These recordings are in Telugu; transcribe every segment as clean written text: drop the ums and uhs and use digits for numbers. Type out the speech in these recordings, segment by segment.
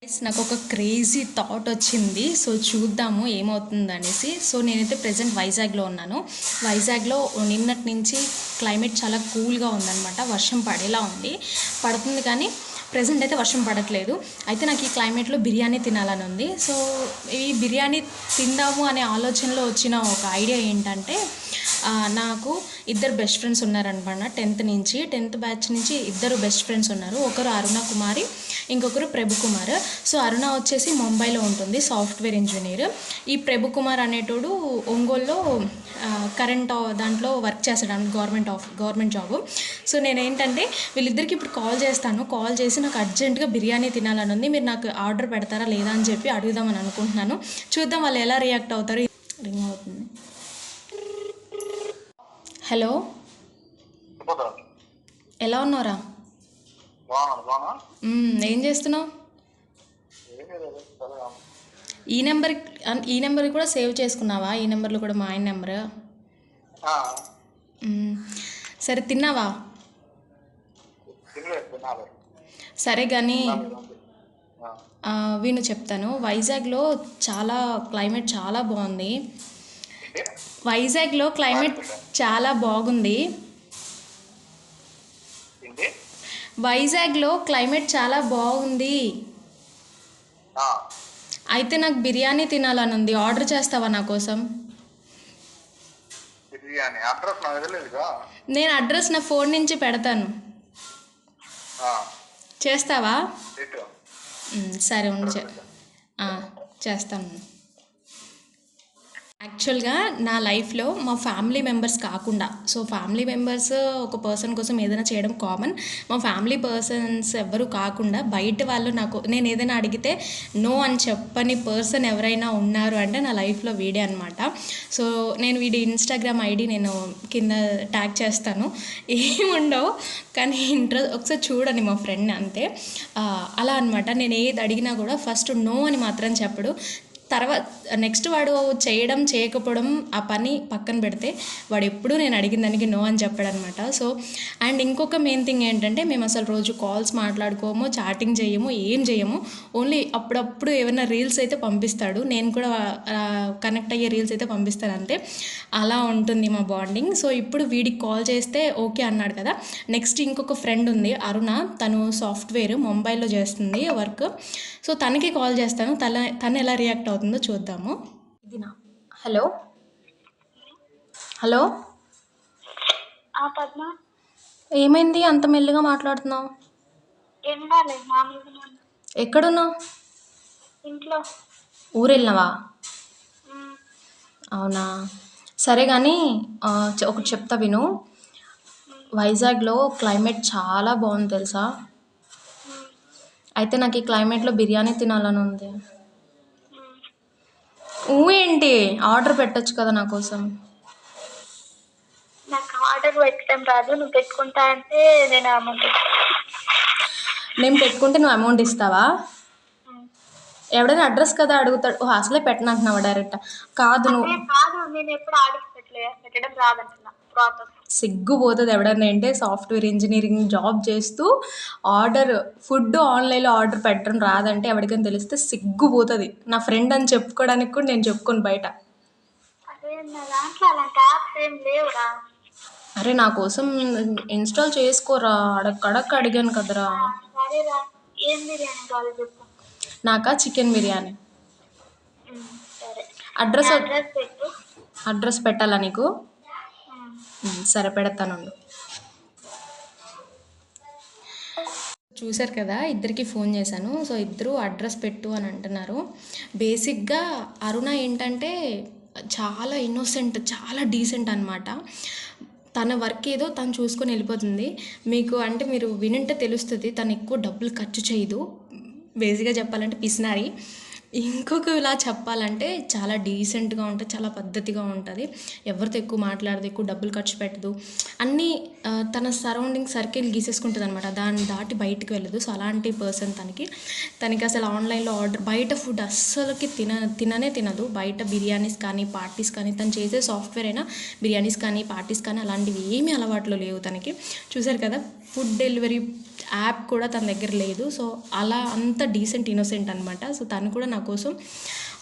నాకు ఒక క్రేజీ థాట్ వచ్చింది. సో చూద్దాము ఏమవుతుందనేసి. సో నేనైతే ప్రెజెంట్ వైజాగ్లో ఉన్నాను. వైజాగ్లో నిన్నటి నుంచి క్లైమేట్ చాలా కూల్గా ఉందన్నమాట. వర్షం పడేలా ఉంది, పడుతుంది కానీ ప్రెజెంట్ అయితే వర్షం పడట్లేదు. అయితే నాకు ఈ క్లైమేట్లో బిర్యానీ తినాలని ఉంది. సో ఈ బిర్యానీ తిందాము అనే ఆలోచనలో వచ్చిన ఒక ఐడియా ఏంటంటే, నాకు ఇద్దరు బెస్ట్ ఫ్రెండ్స్ ఉన్నారనమాట. 10th బ్యాచ్ నుంచి ఇద్దరు బెస్ట్ ఫ్రెండ్స్ ఉన్నారు. ఒకరు అరుణ కుమారి, ఇంకొకరు ప్రభు కుమార్. సో అరుణ వచ్చేసి ముంబైలో ఉంటుంది, సాఫ్ట్వేర్ ఇంజనీర్. ఈ ప్రభు కుమార్ అనేటోడు ఒంగోలులో కరెంట్ దాంట్లో వర్క్ చేస్తాడు, గవర్నమెంట్ జాబ్. సో నేనేంటంటే వీళ్ళిద్దరికి ఇప్పుడు కాల్ చేస్తాను. కాల్ చేసి నాకు అర్జెంటుగా బిర్యానీ తినాలని ఉంది, మీరు నాకు ఆర్డర్ పెడతారా లేదా అని చెప్పి అడుగుదామని అనుకుంటున్నాను. చూద్దాం వాళ్ళు ఎలా రియాక్ట్ అవుతారు. రింగ్ అవుతుంది. హలో, ఎలా ఉన్నారా? ఏం చేస్తున్నావు? ఈ నెంబర్ కూడా సేవ్ చేసుకున్నావా? ఈ నెంబర్లో కూడా మా ఆయన నెంబర్. సరే, తిన్నావా? సరే కానీ విను చెప్తాను. వైజాగ్లో క్లైమేట్ చాలా బాగుంది. వైజాగ్లో క్లైమేట్ చాలా బాగుంది. వైజాగ్లో క్లైమేట్ చాలా బాగుంది. అయితే నాకు బిర్యానీ తినాలని ఉంది, ఆర్డర్ చేస్తావా నా కోసం? నేను అడ్రస్ నా ఫోన్ నుంచి పెడతాను, చేస్తావా? సరే ఉండు, చేస్తాను. యాక్చువల్గా నా లైఫ్లో మా ఫ్యామిలీ మెంబర్స్ కాకుండా, సో ఫ్యామిలీ మెంబర్స్ ఒక పర్సన్ కోసం ఏదైనా చేయడం కామన్. మా ఫ్యామిలీ పర్సన్స్ ఎవ్వరూ కాకుండా బయట వాళ్ళు నేను ఏదైనా అడిగితే నో అని చెప్పని పర్సన్ ఎవరైనా ఉన్నారు అంటే నా లైఫ్లో వీడే అనమాట. సో నేను వీడి ఇన్స్టాగ్రామ్ ఐడి నేను కింద ట్యాగ్ చేస్తాను. ఏముండవు కానీ ఒకసారి చూడండి, మా ఫ్రెండ్ అంతే. అలా అనమాట. నేను ఏది అడిగినా కూడా ఫస్ట్ నో అని మాత్రం చెప్పడు. తర్వాత నెక్స్ట్ వాడు చేయడం చేయకపోవడం ఆ పని పక్కన పెడితే వాడు ఎప్పుడూ నేను అడిగిన దానికి నో అని చెప్పాడనమాట. సో అండ్ ఇంకొక మెయిన్ థింగ్ ఏంటంటే, మేము అసలు రోజు కాల్స్ మాట్లాడుకోము, చాటింగ్ చేయము, ఏం చేయము. ఓన్లీ అప్పుడప్పుడు ఏమైనా రీల్స్ అయితే పంపిస్తాడు, నేను కూడా కనెక్ట్ అయ్యే రీల్స్ అయితే పంపిస్తాను అంతే. అలా ఉంటుంది మా బాండింగ్. సో ఇప్పుడు వీడికి కాల్ చేస్తే ఓకే అన్నాడు కదా. నెక్స్ట్ ఇంకొక ఫ్రెండ్ ఉంది అరుణ, తను సాఫ్ట్వేర్ ముంబైలో చేస్తుంది వర్క్. సో తనకి కాల్ చేస్తాను, తను ఎలా రియాక్ట్ అవుతుందో చూద్దాము. ఇది నా హలో హలో ఏమైంది అంత మెల్లిగా మాట్లాడుతున్నావు? ఎక్కడున్నావు? ఇంట్లో. ఊరు వెళ్ళినావా? అవునా, సరే కానీ ఒకటి చెప్తా విను. వైజాగ్లో క్లైమేట్ చాలా బాగుంది తెలుసా. అయితే నాకు ఈ క్లైమేట్లో బిర్యానీ తినాలని ఉంది. ఏంటి, ఆర్డర్ పెట్టచ్చు కదా నా కోసం? నాకు ఆర్డర్ పెట్టడం రాదు, నువ్వు పెట్టుకుంటా అంటే నేను పెట్టుకుంటే నువ్వు అమౌంట్ ఇస్తావా? ఎవడైనా అడ్రస్ కదా అడుగుతాడు. అసలే పెట్టనంటున్నావా డైరెక్ట్? కాదు నేను ఎప్పుడు ఆర్డర్ పెట్టడం రాదంటున్నా. ప్రాపర్ సిగ్గుపోతుంది ఎవడన్నా అంటే, సాఫ్ట్వేర్ ఇంజనీరింగ్ జాబ్ చేస్తూ ఫుడ్ ఆన్లైన్లో ఆర్డర్ పెట్టడం రాదంటే ఎవరికైనా తెలిస్తే సిగ్గుపోతుంది. నా ఫ్రెండ్ అని చెప్పుకోవడానికి కూడా నేను చెప్పుకోను బయట. అరే నా కోసం ఇన్స్టాల్ చేసుకోరా, అడక్క అడిగాను కదరా. నాకా చికెన్ బిర్యానీ. అడ్రస్ పెట్టాలా నీకు? సరే పెడతాను. చూశారు కదా, ఇద్దరికి ఫోన్ చేశాను. సో ఇద్దరు అడ్రస్ పెట్టు అని అంటున్నారు. బేసిక్గా అరుణ ఏంటంటే చాలా ఇన్నోసెంట్, చాలా డీసెంట్ అనమాట. తన వర్క్ ఏదో తను చూసుకొని వెళ్ళిపోతుంది. మీరు వినుంటే తెలుస్తుంది, తను ఎక్కువ డబ్బులు ఖర్చు చేయదు. బేసిక్గా చెప్పాలంటే పిసినారి. ఇంకొకలా చెప్పాలంటే చాలా డీసెంట్గా ఉంటుంది, చాలా పద్ధతిగా ఉంటుంది. ఎవరితో ఎక్కువ మాట్లాడదు, ఎక్కువ డబ్బులు ఖర్చు పెట్టదు. అన్నీ తన సరౌండింగ్ సర్కిల్ గీసేసుకుంటుంది అనమాట, దాన్ని దాటి బయటకు వెళ్ళదు. సో అలాంటి పర్సన్ తనకి అసలు ఆన్లైన్లో బయట ఫుడ్ అస్సలకి తినదు. బయట బిర్యానీస్ కానీ పార్టీస్ కానీ, తను చేసే సాఫ్ట్వేర్ అయినా బిర్యానీస్ కానీ పార్టీస్ కానీ అలాంటివి ఏమీ అలవాట్లు లేవు తనకి. చూశారు కదా, ఫుడ్ డెలివరీ యాప్ కూడా తన దగ్గర లేదు. సో అలా అంత డీసెంట్ ఇన్నోసెంట్ అనమాట. సో తను కూడా నా కోసం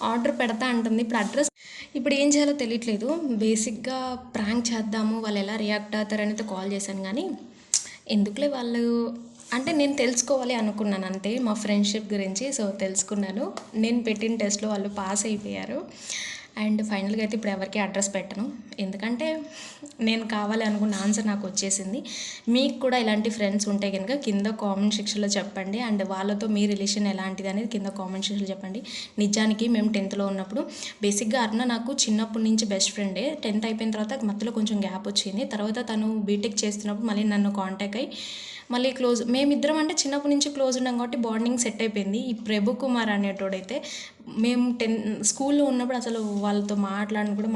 ఆర్డర్ పెడతా అంటుంది. ఇప్పుడు అడ్రస్ ఇప్పుడు ఏం చేయాలో తెలియట్లేదు. బేసిక్గా ప్రాంక్ చేద్దాము, వాళ్ళు ఎలా రియాక్ట్ అవుతారని అయితే కాల్ చేశాను, కానీ ఎందుకులే వాళ్ళు అంటే నేను తెలుసుకోవాలి అనుకున్నాను అంతే మా ఫ్రెండ్షిప్ గురించి. సో తెలుసుకున్నాను. నేను పెట్టిన టెస్ట్లో వాళ్ళు పాస్ అయిపోయారు. అండ్ ఫైనల్గా అయితే ఇప్పుడు ఎవరికి అడ్రస్ పెట్టను, ఎందుకంటే నేను కావాలి అనుకున్న ఆన్సర్ నాకు వచ్చేసింది. మీకు కూడా ఇలాంటి ఫ్రెండ్స్ ఉంటే కనుక కింద కామెంట్ సెక్షన్లో చెప్పండి. అండ్ వాళ్ళతో మీ రిలేషన్ ఎలాంటిది అనేది కింద కామెంట్ సెక్షన్లో చెప్పండి. నిజానికి మేము 10th ఉన్నప్పుడు బేసిక్గా అరుణ నాకు చిన్నప్పటి నుంచి బెస్ట్ ఫ్రెండే. 10th అయిపోయిన తర్వాత మధ్యలో కొంచెం గ్యాప్ వచ్చింది. తర్వాత తను బీటెక్ చేస్తున్నప్పుడు మళ్ళీ నన్ను కాంటాక్ట్ అయ్యి మళ్ళీ క్లోజ్. మేమిద్దరం అంటే చిన్నప్పటి నుంచి క్లోజ్ ఉన్నాం కాబట్టి బాండింగ్ సెట్ అయిపోయింది. ఈ ప్రభు కుమార్ అనేటోడైతే మేము స్కూల్లో ఉన్నప్పుడు అసలు వాళ్ళతో మాట్లాడిన కూడా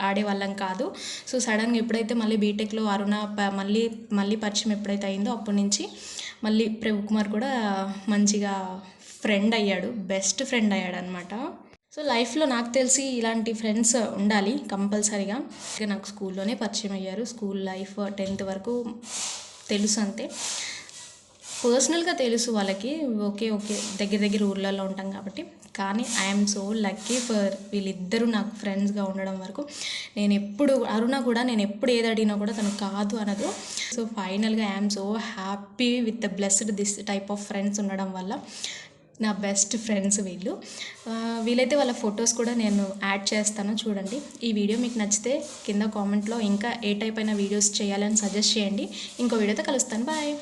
ఆడేవాళ్ళం కాదు. సో సడన్గా ఎప్పుడైతే మళ్ళీ బీటెక్లో అరుణ మళ్ళీ పరిచయం ఎప్పుడైతే అయిందో అప్పటి నుంచి మళ్ళీ ప్రభు కుమార్ కూడా మంచిగా ఫ్రెండ్ అయ్యాడు, బెస్ట్ ఫ్రెండ్ అయ్యాడు అనమాట. సో లైఫ్లో నాకు తెలిసి ఇలాంటి ఫ్రెండ్స్ ఉండాలి కంపల్సరీగా. నాకు స్కూల్లోనే పరిచయం అయ్యారు. స్కూల్ లైఫ్ 10th వరకు తెలుసు అంతే. పర్సనల్గా తెలుసు వాళ్ళకి, ఓకే దగ్గర ఊర్లలో ఉంటాం కాబట్టి. కానీ ఐఎమ్ సో లక్కీ ఫర్ వీళ్ళిద్దరూ నాకు ఫ్రెండ్స్గా ఉండడం వరకు. అరుణ కూడా నేను ఎప్పుడు ఏది అడిగినా కూడా తను కాదు అనదు. సో ఫైనల్గా I'm so happy with the blessed this type of friends ఉండడం వల్ల. నా బెస్ట్ ఫ్రెండ్స్ వీలైతే వాళ్ళ ఫొటోస్ కూడా నేను యాడ్ చేస్తాను, చూడండి. ఈ వీడియో మీకు నచ్చితే కింద కామెంట్లో ఇంకా ఏ టైప్ అయిన వీడియోస్ చేయాలని సజెస్ట్ చేయండి. ఇంకో వీడియోతో కలుస్తాను. బాయ్.